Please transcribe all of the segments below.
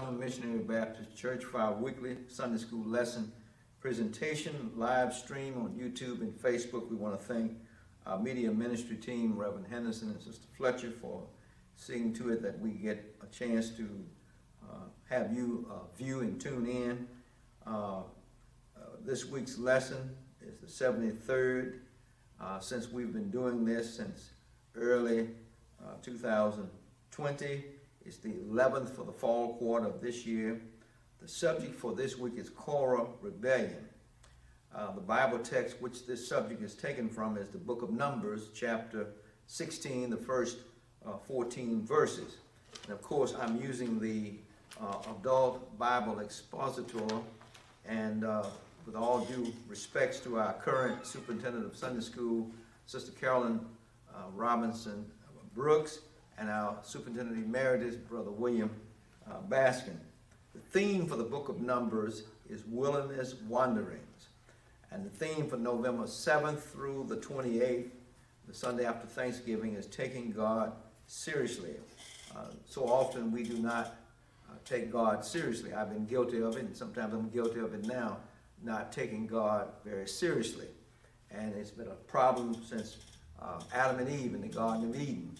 Missionary Baptist Church for our weekly Sunday school lesson presentation, live stream on YouTube and Facebook. We want to thank our media ministry team, Reverend Henderson and Sister Fletcher, for seeing to it that we get a chance to have you view and tune in. This week's lesson is the 73rd since we've been doing this since early 2020. It's the 11th for the fall quarter of this year. The subject for this week is Korah rebellion. The Bible text which this subject is taken from is the book of Numbers, chapter 16, the first 14 verses. And of course, I'm using the Adult Bible Expositor, and with all due respects to our current superintendent of Sunday school, Sister Carolyn Robinson Brooks, and our superintendent emeritus, Brother William Baskin. The theme for the book of Numbers is Wilderness Wanderings. And the theme for November 7th through the 28th, the Sunday after Thanksgiving, is taking God seriously. So often we do not take God seriously. I've been guilty of it, and sometimes I'm guilty of it now, not taking God very seriously. And it's been a problem since Adam and Eve in the Garden of Eden.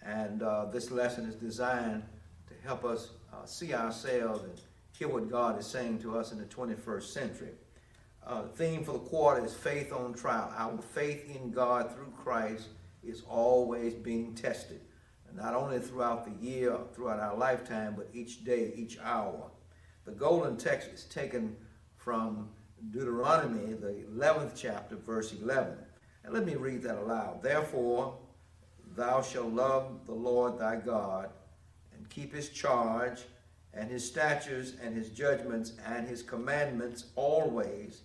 And this lesson is designed to help us see ourselves and hear what God is saying to us in the 21st century. The theme for the quarter is faith on trial. Our faith in God through Christ is always being tested. And not only throughout the year, throughout our lifetime, but each day, each hour. The golden text is taken from Deuteronomy, the 11th chapter, verse 11. And let me read that aloud. Therefore, thou shalt love the Lord thy God, and keep his charge, and his statutes, and his judgments, and his commandments always.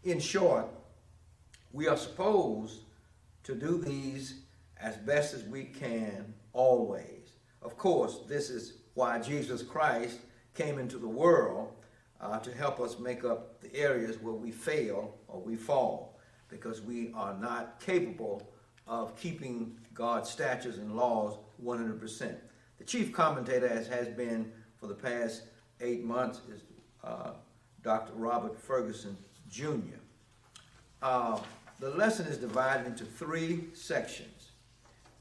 In short, we are supposed to do these as best as we can always. Of course, this is why Jesus Christ came into the world, to help us make up the areas where we fail or we fall, because we are not capable of keeping God's statutes and laws 100%. The chief commentator, as has been for the past 8 months, is Dr. Robert Ferguson Jr. The lesson is divided into 3 sections.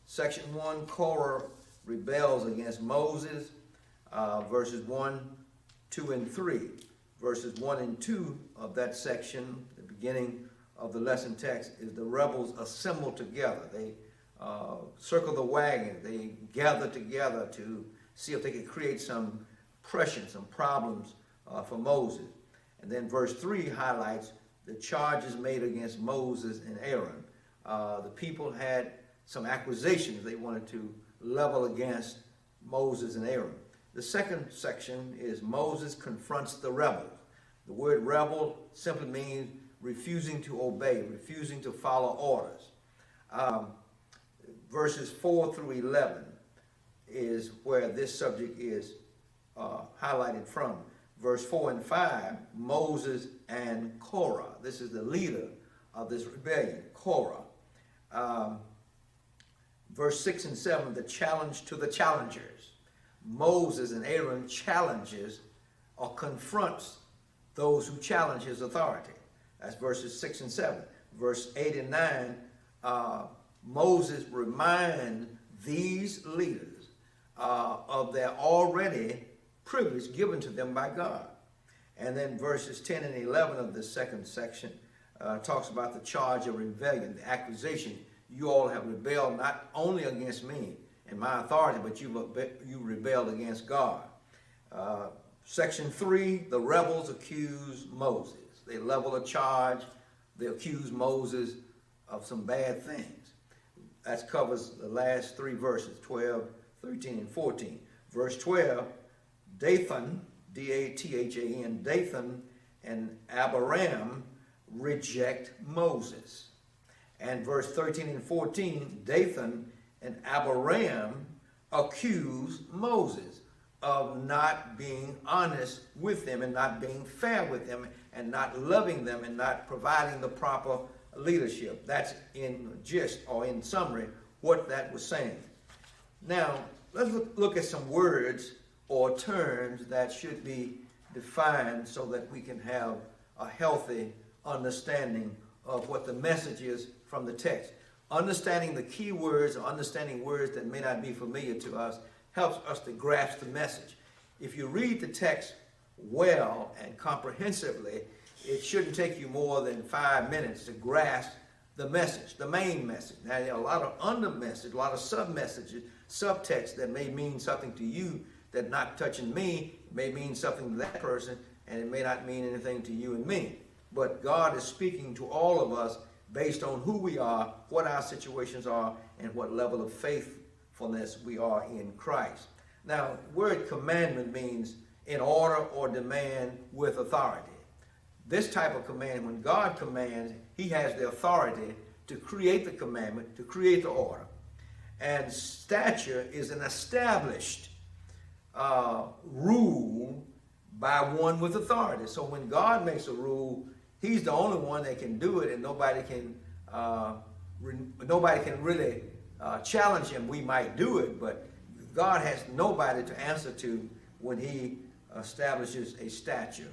Section 1, Korah rebels against Moses, verses 1, 2, and 3. Verses 1 and 2 of that section, the beginning of the lesson text, is the rebels assemble together. They circle the wagon. They gather together to see if they can create some pressure, some problems for Moses. And then verse 3 highlights the charges made against Moses and Aaron. The people had some accusations they wanted to level against Moses and Aaron. The second section is Moses confronts the rebels. The word rebel simply means refusing to obey, refusing to follow orders. Verses 4 through 11 is where this subject is highlighted from. Verse 4 and 5, Moses and Korah. This is the leader of this rebellion, Korah. Verse 6 and 7, the challenge to the challengers. Moses and Aaron challenges or confronts those who challenge his authority. That's verses 6 and 7. Verse 8 and 9, Moses reminds these leaders of their already privilege given to them by God. And then verses 10 and 11 of this second section talks about the charge of rebellion, the accusation. You all have rebelled not only against me and my authority, but you rebelled against God. Section 3, the rebels accuse Moses. They level a charge. They accuse Moses of some bad things. That covers the last 3 verses, 12, 13, and 14. Verse 12, Dathan, D-A-T-H-A-N, Dathan and Abiram reject Moses. And verse 13 and 14, Dathan and Abiram accuse Moses of not being honest with them and not being fair with them and not loving them and not providing the proper leadership. That's in gist or in summary what that was saying. Now, let's look at some words or terms that should be defined so that we can have a healthy understanding of what the message is from the text. Understanding the key words, or understanding words that may not be familiar to us, helps us to grasp the message. If you read the text well and comprehensively, it shouldn't take you more than 5 minutes to grasp the message, the main message. Now, there are a lot of under message, a lot of sub-messages, subtext that may mean something to you that not touching me may mean something to that person, and it may not mean anything to you and me. But God is speaking to all of us based on who we are, what our situations are, and what level of faithfulness we are in Christ. Now, word commandment means in order or demand with authority. This type of command, when God commands, he has the authority to create the commandment, to create the order. And stature is an established rule by one with authority. So when God makes a rule, he's the only one that can do it, and nobody can really challenge him. We might do it, but God has nobody to answer to when he establishes a statute.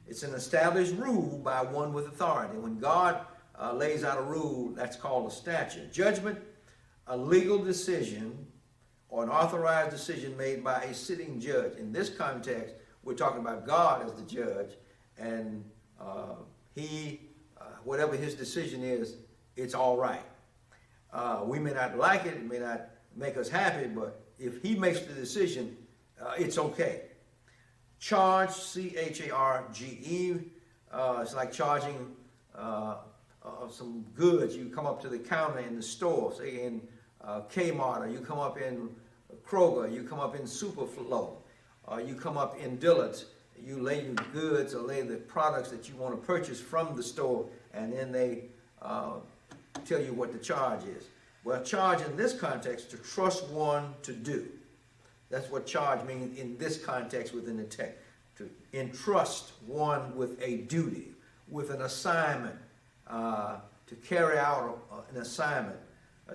It's an established rule by one with authority. When God lays out a rule, that's called a statute. Judgment, a legal decision or an authorized decision made by a sitting judge. In this context, we're talking about God as the judge, and whatever his decision is, it's all right. We may not like it, it may not make us happy, but if he makes the decision, it's okay. Charge, C-H-A-R-G-E, it's like charging some goods. You come up to the counter in the store, say in Kmart, or you come up in Kroger, you come up in Superflow, you come up in Dillard's, you lay your goods or lay the products that you want to purchase from the store, and then they tell you what the charge is. Well, charge in this context, to trust one to do. That's what charge means in this context within the text. To entrust one with a duty, with an assignment, to carry out an assignment,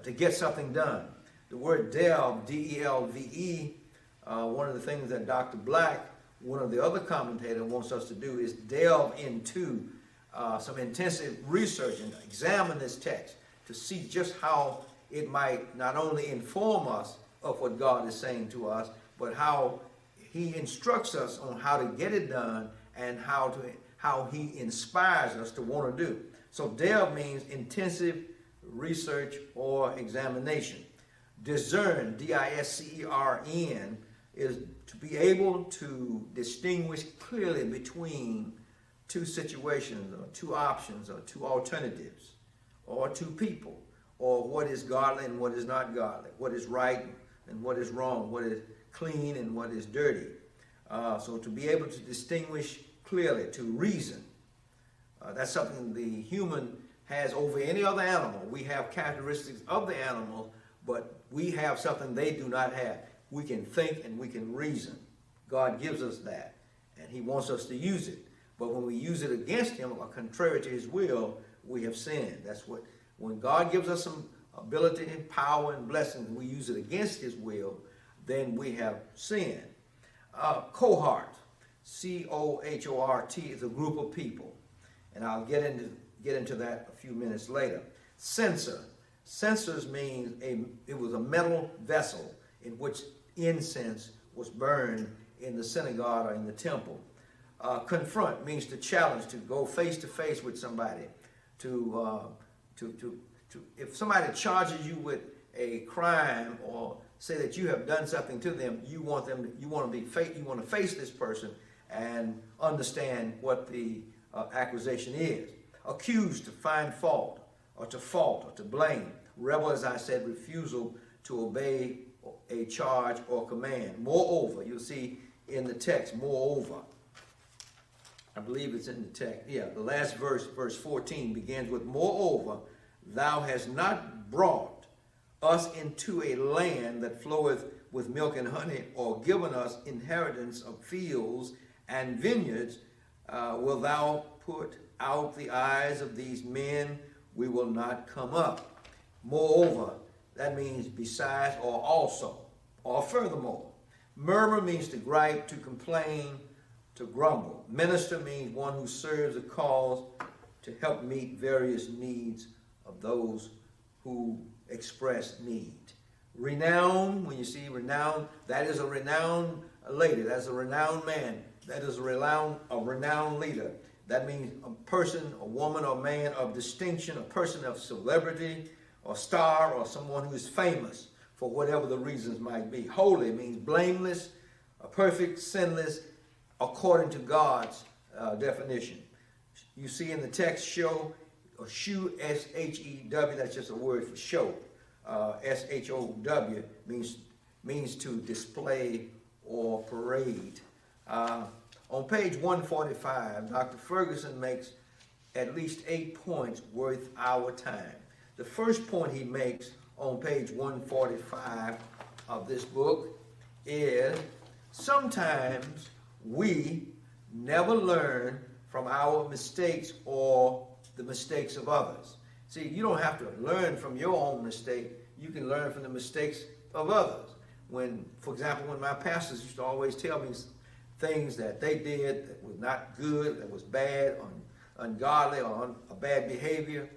to get something done. The word delve, D-E-L-V-E, one of the things that Dr. Black, one of the other commentators, wants us to do is delve into some intensive research and examine this text to see just how it might not only inform us of what God is saying to us, but how he instructs us on how to get it done and how he inspires us to want to do. So delve means intensive research or examination. Discern, D-I-S-C-E-R-N, is to be able to distinguish clearly between two situations or two options or two alternatives or two people, or what is godly and what is not godly, what is right and what is wrong, what is clean and what is dirty. So to be able to distinguish clearly, to reason, that's something the human has over any other animal. We have characteristics of the animal, but we have something they do not have. We can think and we can reason. God gives us that, and he wants us to use it. But when we use it against him or contrary to his will, we have sinned. That's what, when God gives us some ability and power and blessings, we use it against his will, then we have sinned. Cohort, C-O-H-O-R-T, is a group of people, and I'll get into that a few minutes later. Censer, censers means it was a metal vessel in which incense was burned in the synagogue or in the temple. Confront means to challenge, to go face to face with somebody, if somebody charges you with a crime or say that you have done something to them, you want to face this person and understand what the accusation is. Accuse, to find fault or to blame. Rebel, as I said, refusal to obey a charge or command. Moreover, you'll see in the text, moreover. I believe it's in the text. Yeah, the last verse, verse 14, begins with, moreover, thou hast not brought us into a land that floweth with milk and honey, or given us inheritance of fields and vineyards. Will thou put out the eyes of these men? We will not come up. Moreover, that means besides or also, or furthermore. Murmur means to gripe, to complain, to grumble. Minister means one who serves a cause to help meet various needs of those who express need. Renown, when you see renown, that is a renowned lady, that's a renowned man, that is a renowned leader. That means a person, a woman, or man of distinction, a person of celebrity, or star, or someone who is famous for whatever the reasons might be. Holy means blameless, a perfect, sinless, according to God's definition. You see in the text, show, or shew, S-H-E-W, that's just a word for show. S-H-O-W means to display or parade. On page 145, Dr. Ferguson makes at least 8 points worth our time. The first point he makes on page 145 of this book is sometimes we never learn from our mistakes or the mistakes of others. See, you don't have to learn from your own mistake. You can learn from the mistakes of others. When, for example, when my pastors used to always tell me things that they did that was not good, that was bad, ungodly, or a bad behavior,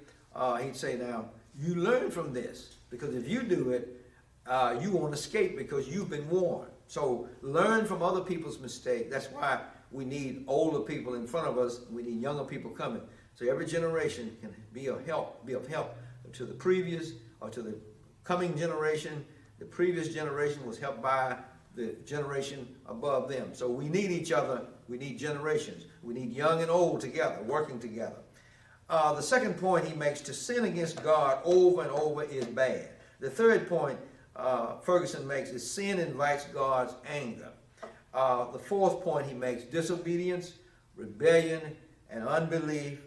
he'd say, now, you learn from this, because if you do it, you won't escape because you've been warned. So learn from other people's mistakes. That's why we need older people in front of us. We need younger people coming. So every generation can be of help to the previous or to the coming generation. The previous generation was helped by the generation above them. So we need each other. We need generations. We need young and old together, working together. The second point he makes, to sin against God over and over is bad. The third point Ferguson makes is sin invites God's anger. The fourth point he makes, disobedience, rebellion, and unbelief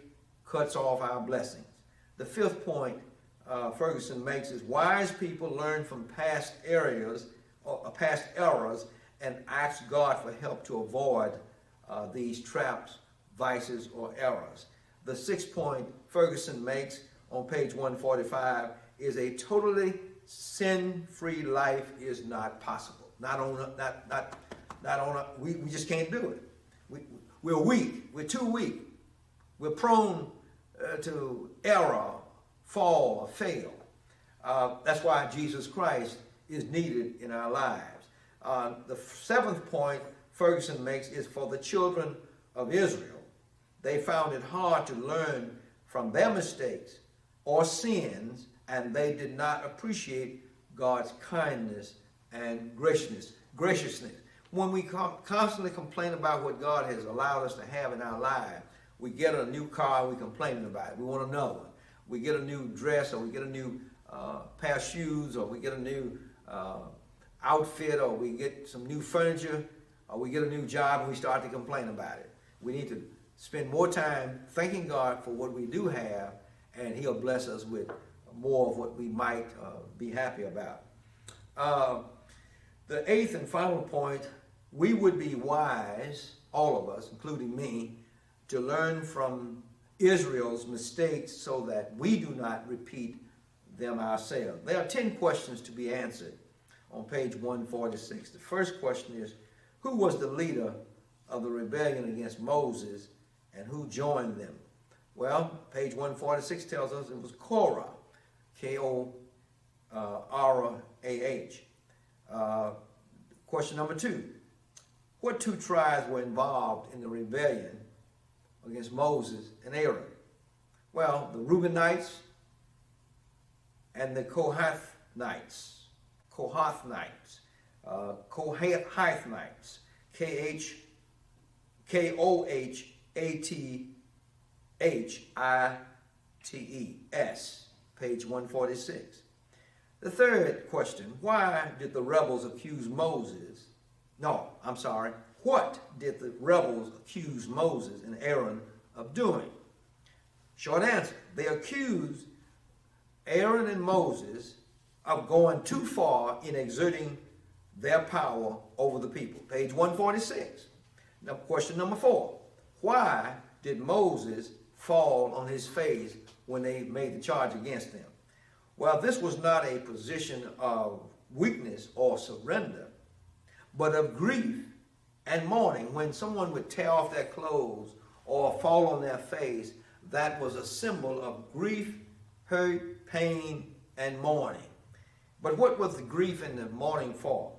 cuts off our blessings. The fifth point Ferguson makes is wise people learn from past errors and ask God for help to avoid these traps, vices, or errors. The sixth point Ferguson makes on page 145 is a totally sin-free life is not possible. We just can't do it. We're weak. We're too weak. We're prone to error, fall, or fail. That's why Jesus Christ is needed in our lives. The seventh point Ferguson makes is for the children of Israel. They found it hard to learn from their mistakes or sins, and they did not appreciate God's kindness and graciousness. When we constantly complain about what God has allowed us to have in our lives, we get a new car, we're complaining about it. We want another one. We get a new dress, or we get a new pair of shoes, or we get a new outfit, or we get some new furniture, or we get a new job, and we start to complain about it. We need to spend more time thanking God for what we do have, and He'll bless us with more of what we might be happy about. The eighth and final point, we would be wise, all of us, including me, to learn from Israel's mistakes so that we do not repeat them ourselves. There are 10 questions to be answered on page 146. The first question is, who was the leader of the rebellion against Moses, and who joined them? Well, page 146 tells us it was Korah, K-O-R-A-H. Question number 2, what two tribes were involved in the rebellion against Moses and Aaron? Well, the Reubenites and the Kohathites, Kohathites, page 146. The third question, why did the rebels accuse Moses? What did the rebels accuse Moses and Aaron of doing? Short answer, they accused Aaron and Moses of going too far in exerting their power over the people. Page 146. Now, question number 4. Why did Moses fall on his face when they made the charge against him? Well, this was not a position of weakness or surrender, but of grief and mourning. When someone would tear off their clothes or fall on their face, that was a symbol of grief, hurt, pain, and mourning. But what was the grief and the mourning for?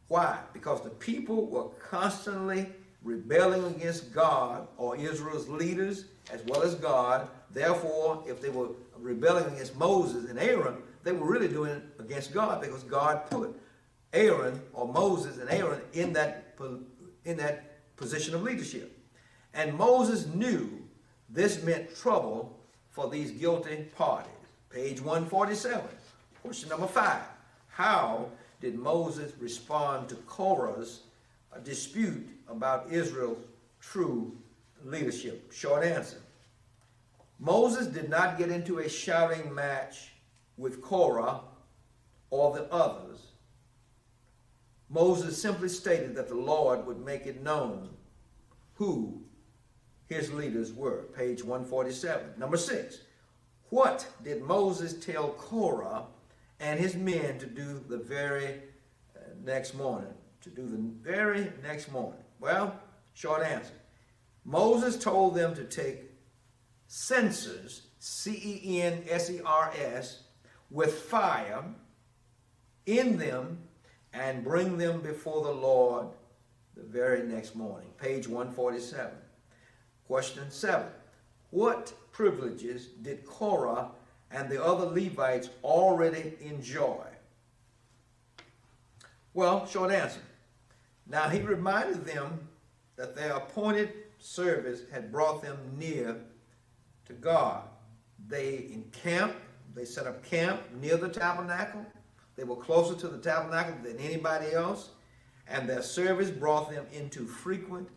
Why? Because the people were constantly rebelling against God or Israel's leaders as well as God. Therefore, if they were rebelling against Moses and Aaron, they were really doing it against God, because God put Aaron or Moses and Aaron in that position of leadership. And Moses knew this meant trouble for these guilty parties. Page 147, question number 5. How did Moses respond to Korah's dispute about Israel's true leadership? Short answer. Moses did not get into a shouting match with Korah or the others. Moses simply stated that the Lord would make it known who his leaders were. Page 147. Number 6. What did Moses tell Korah and his men to do the very next morning? Well, short answer. Moses told them to take censers, censers, with fire in them and bring them before the Lord the very next morning. Page 147. Question 7. What privileges did Korah and the other Levites already enjoy? Well, short answer. Now he reminded them that their appointed service had brought them near to God. They set up camp near the tabernacle. They were closer to the tabernacle than anybody else, and their service brought them into frequent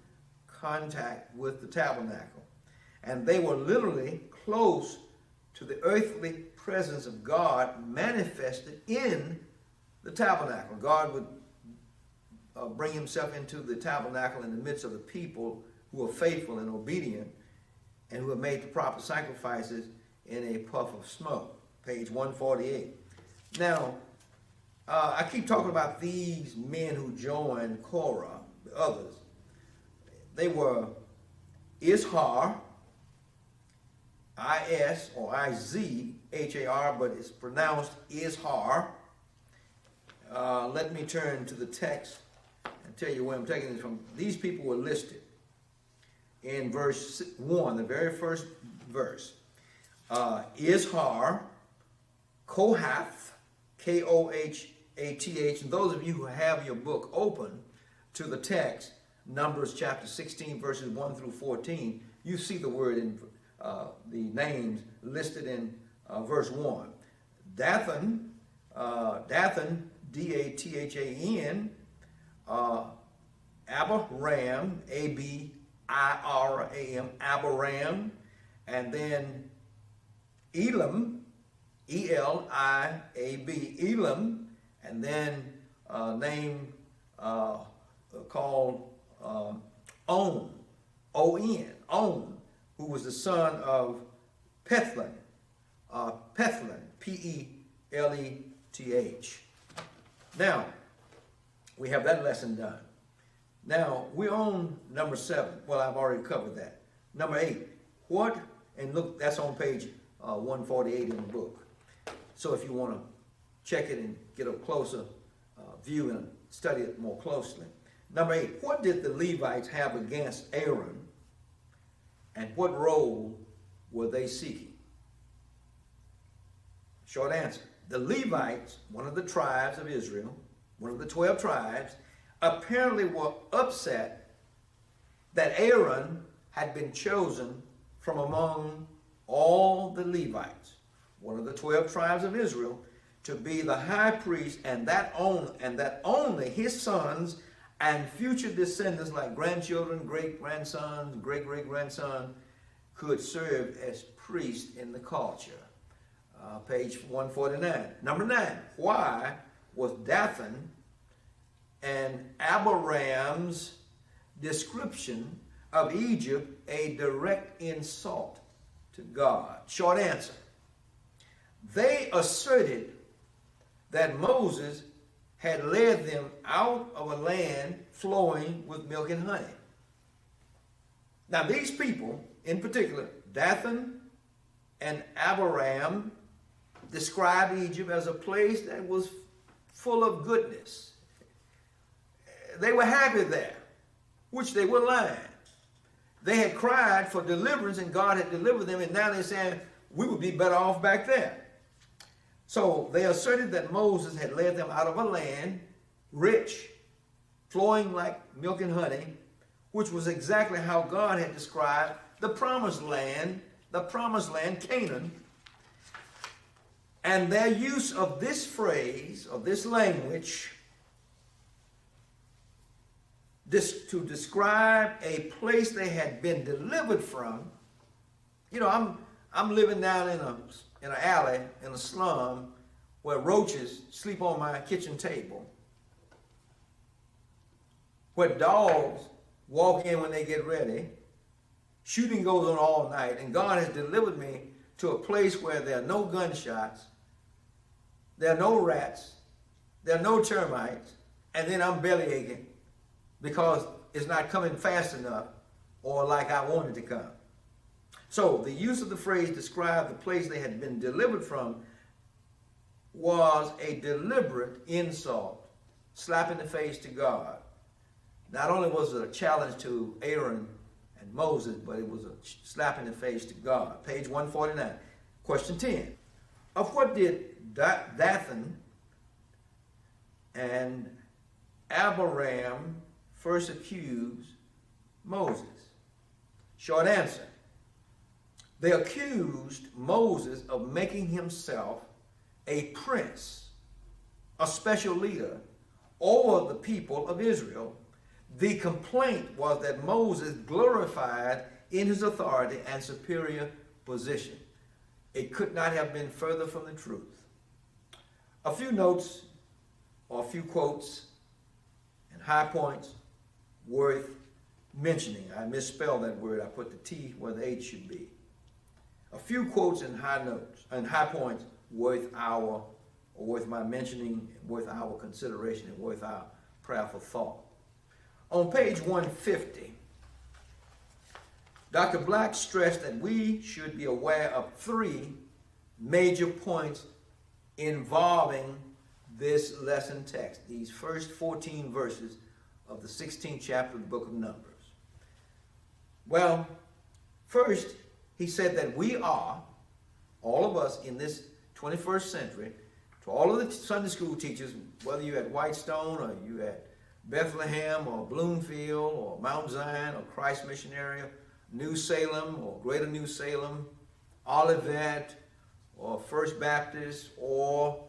contact with the tabernacle. And they were literally close to the earthly presence of God manifested in the tabernacle. God would bring himself into the tabernacle in the midst of the people who are faithful and obedient and who have made the proper sacrifices in a puff of smoke. Page 148. Now, I keep talking about these men who joined Korah, the others. They were Izhar, I-S or I-Z-H-A-R, but it's pronounced Izhar. Let me turn to the text and tell you where I'm taking this from. These people were listed in verse 1, the very first verse. Izhar, Kohath, K-O-H-A-T-H. And those of you who have your book open to the text, Numbers chapter 16, verses 1 through 14, you see the word in the names listed in verse 1. Dathan, D-A-T-H-A-N, Abiram, A-B-I-R-A-M, Abiram, and then Elam, E-L-I-A-B, Elam, and then name called On, O-N, On, who was the son of Pethlon, P-E-L-E-T-H. Now, we have that lesson done. Now, we're on number 7. Well, I've already covered that. Number 8. What, and look, that's on page 148 in the book. So if you want to check it and get a closer view and study it more closely. Number 8. What did the Levites have against Aaron, and what role were they seeking? Short answer. The Levites, one of the tribes of Israel, one of the 12 tribes, apparently were upset that Aaron had been chosen from among all the Levites, one of the 12 tribes of Israel, to be the high priest, and that only his sons and future descendants, like grandchildren, great-grandsons, great-great-grandson, could serve as priests in the culture. Page 149. Number 9. Why was Dathan and Abiram's description of Egypt a direct insult to God? Short answer. They asserted that Moses had led them out of a land flowing with milk and honey. Now these people, in particular, Dathan and Abiram, described Egypt as a place that was full of goodness. They were happy there, which they were lying. They had cried for deliverance and God had delivered them, and now they're saying, we would be better off back there. So they asserted that Moses had led them out of a land rich, flowing like milk and honey, which was exactly how God had described the promised land, Canaan. And their use of this phrase, of this language, to describe a place they had been delivered from. You know, I'm living down in an alley, in a slum, where roaches sleep on my kitchen table, where dogs walk in when they get ready, shooting goes on all night, and God has delivered me to a place where there are no gunshots, there are no rats, there are no termites, and then I'm belly aching because it's not coming fast enough or like I wanted to come. So the use of the phrase described the place they had been delivered from was a deliberate insult, slap in the face to God. Not only was it a challenge to Aaron and Moses, but it was a slap in the face to God. Page 149. Question 10. Of what did Dathan and Abiram first accuse Moses? Short answer. They accused Moses of making himself a prince, a special leader over the people of Israel. The complaint was that Moses glorified in his authority and superior position. It could not have been further from the truth. A few notes or a few quotes and high points worth mentioning. I misspelled that word. I put the T where the H should be. A few quotes and high notes and high points worth my mentioning, worth our consideration, and worth our prayerful thought. On page 150, Dr. Black stressed that we should be aware of three major points involving this lesson text, these first 14 verses of the 16th chapter of the book of Numbers. Well, first, he said that we are, all of us in this 21st century, to all of the Sunday school teachers, whether you're at Whitestone or you're at Bethlehem or Bloomfield or Mount Zion or Christ Missionary, New Salem or Greater New Salem, Olivet or First Baptist or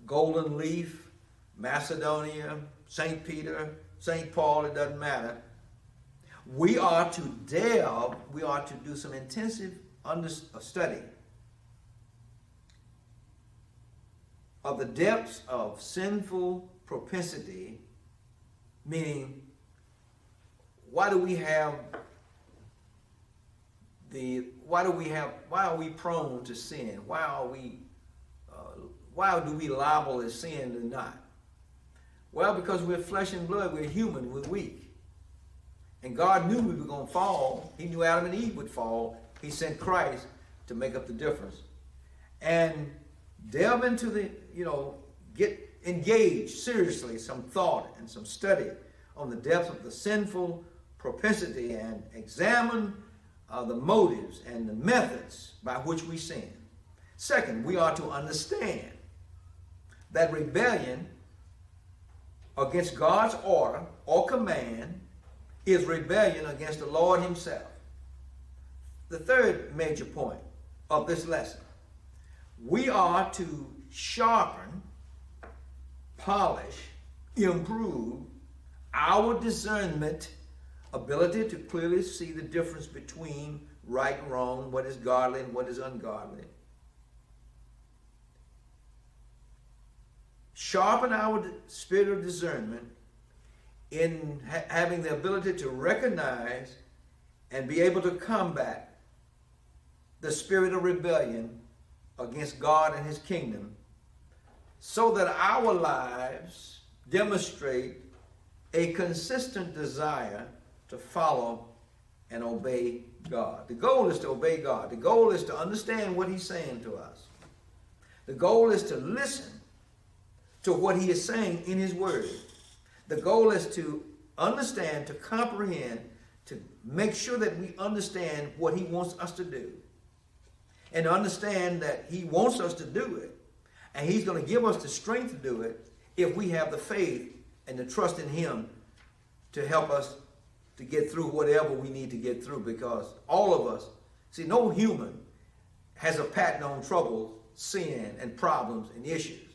Golden Leaf, Macedonia, St. Peter, St. Paul, it doesn't matter. We are to do some intensive study of the depths of sinful propensity, meaning why are we prone to sin? Why do we liable as sin or not? Well, because we're flesh and blood, we're human, we're weak. And God knew we were going to fall. He knew Adam and Eve would fall. He sent Christ to make up the difference. And delve into get engaged seriously, some thought and some study on the depth of the sinful propensity and examine the motives and the methods by which we sin. Second, we are to understand that rebellion against God's order or command is rebellion against the Lord himself. The third major point of this lesson, we are to sharpen, polish, improve our discernment, ability to clearly see the difference between right and wrong, what is godly and what is ungodly. Sharpen our spirit of discernment in having the ability to recognize and be able to combat the spirit of rebellion against God and his kingdom, so that our lives demonstrate a consistent desire to follow and obey God. The goal is to obey God. The goal is to understand what he's saying to us. The goal is to listen to what he is saying in his word. The goal is to understand, to comprehend, to make sure that we understand what he wants us to do. And to understand that he wants us to do it. And he's going to give us the strength to do it if we have the faith and the trust in him to help us to get through whatever we need to get through. Because all of us, see, no human has a patent on trouble, sin, and problems and issues.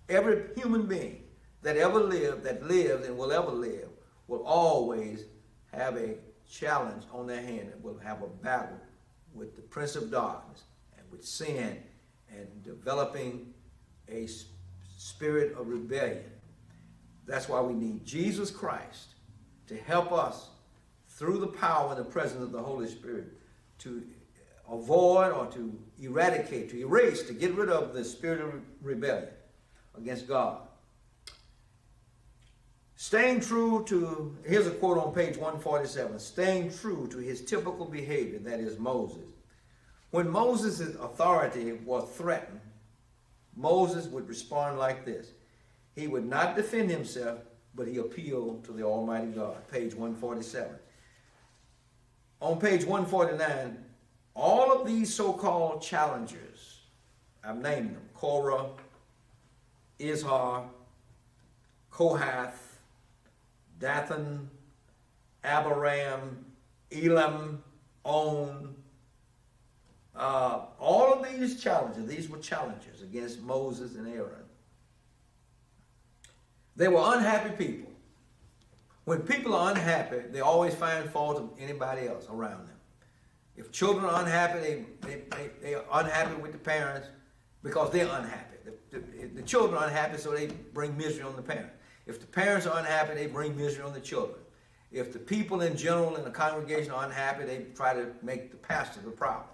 Every human being that ever lived, that lives and will ever live, will always have a challenge on their hand and will have a battle with the prince of darkness and with sin and developing a spirit of rebellion. That's why we need Jesus Christ to help us through the power and the presence of the Holy Spirit to avoid or to eradicate, to erase, to get rid of the spirit of rebellion against God. Staying true to, here's a quote on page 147, staying true to his typical behavior, that is Moses. When Moses' authority was threatened, Moses would respond like this. He would not defend himself, but he appealed to the Almighty God. Page 147. On page 149, all of these so-called challengers, I've named them, Korah, Izhar, Kohath, Dathan, Abiram, Elam, On, all of these challenges, these were challenges against Moses and Aaron. They were unhappy people. When people are unhappy, they always find fault of anybody else around them. If children are unhappy, they are unhappy with the parents because they're unhappy. The children are unhappy, so they bring misery on the parents. If the parents are unhappy, they bring misery on the children. If the people in general in the congregation are unhappy, they try to make the pastor the problem.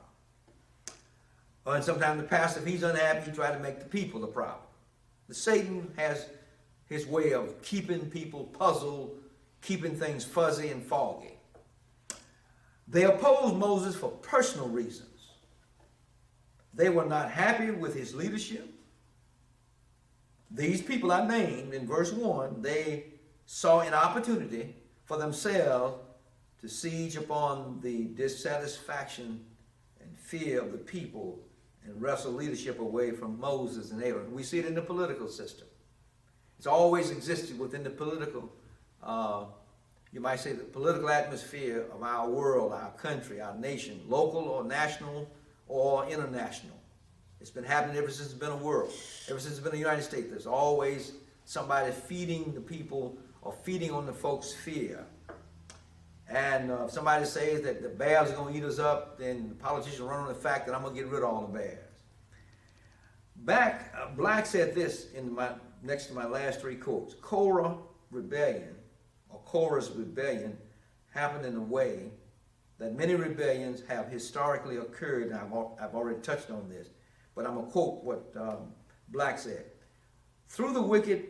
And sometimes the pastor, if he's unhappy, he tries to make the people the problem. Satan has his way of keeping people puzzled, keeping things fuzzy and foggy. They opposed Moses for personal reasons. They were not happy with his leadership. These people I named in verse 1, they saw an opportunity for themselves to siege upon the dissatisfaction and fear of the people and wrestle leadership away from Moses and Aaron. We see it in the political system. It's always existed within the political, you might say, the political atmosphere of our world, our country, our nation, local or national or international. It's been happening ever since it's been a world. Ever since it's been the United States, there's always somebody feeding the people or feeding on the folks' fear. And if somebody says that the bears are going to eat us up, then the politicians run on the fact that I'm going to get rid of all the bears. Black said this in next to my last three quotes. Korah's rebellion happened in a way that many rebellions have historically occurred, and I've already touched on this, but I'm going to quote what Black said. Through the wicked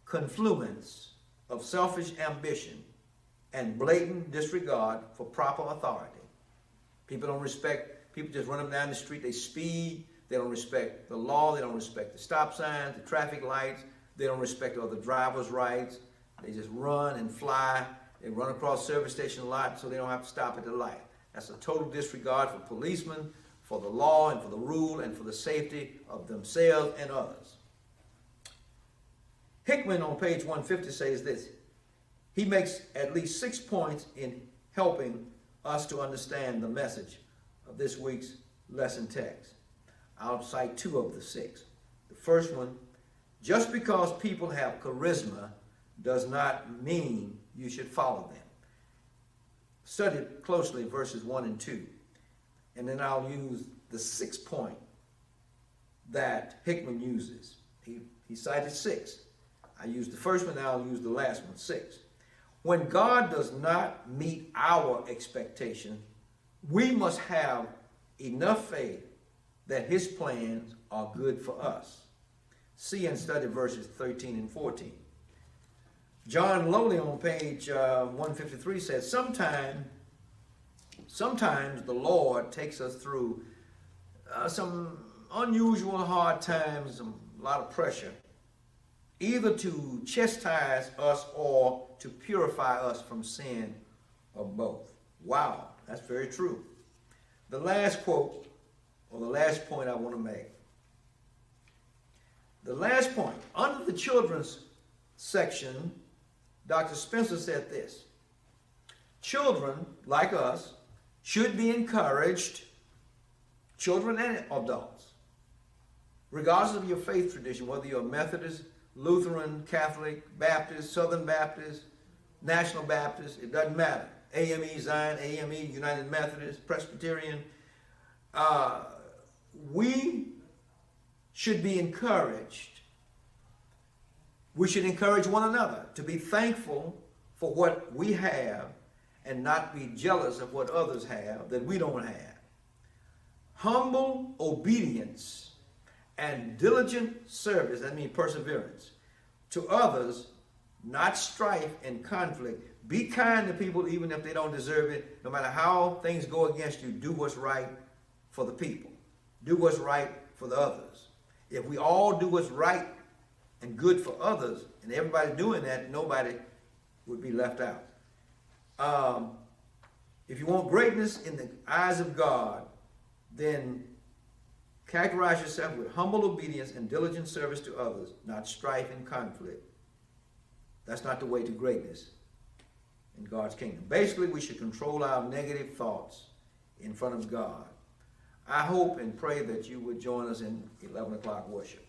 confluence of selfish ambition and blatant disregard for proper authority. People don't respect, people just run them down the street, they speed, they don't respect the law, they don't respect the stop signs, the traffic lights, they don't respect other drivers' rights, they just run and fly, they run across service station lot so they don't have to stop at the light. That's a total disregard for policemen, for the law and for the rule and for the safety of themselves and others. Hickman on page 150 says this. He makes at least 6 points in helping us to understand the message of this week's lesson text. I'll cite 2 of the 6. The first one, just because people have charisma does not mean you should follow them. Study closely verses 1 and 2. And then I'll use the 6th point that Hickman uses. He cited 6. I used the first one, now I'll use the last one, 6. When God does not meet our expectation, we must have enough faith that his plans are good for us. See and study verses 13 and 14. John Lowley on page 153 says, sometimes the Lord takes us through some unusual hard times, a lot of pressure, either to chastise us or to purify us from sin, or both. Wow, that's very true. The last quote, or the last point I want to make. The last point, under the children's section, Dr. Spencer said this: children, like us, should be encouraged, children and adults, regardless of your faith tradition, whether you're Methodist, Lutheran, Catholic, Baptist, Southern Baptist, National Baptist, it doesn't matter. AME, Zion, AME, United Methodist, Presbyterian. We should be encouraged. We should encourage one another to be thankful for what we have and not be jealous of what others have that we don't have. Humble obedience and diligent service, that means perseverance, to others, not strife and conflict. Be kind to people even if they don't deserve it. No matter how things go against you, do what's right for the people. Do what's right for the others. If we all do what's right and good for others, and everybody doing that, nobody would be left out. If you want greatness in the eyes of God, then characterize yourself with humble obedience and diligent service to others, not strife and conflict. That's not the way to greatness in God's kingdom. Basically, we should control our negative thoughts in front of God. I hope and pray that you would join us in 11 o'clock worship.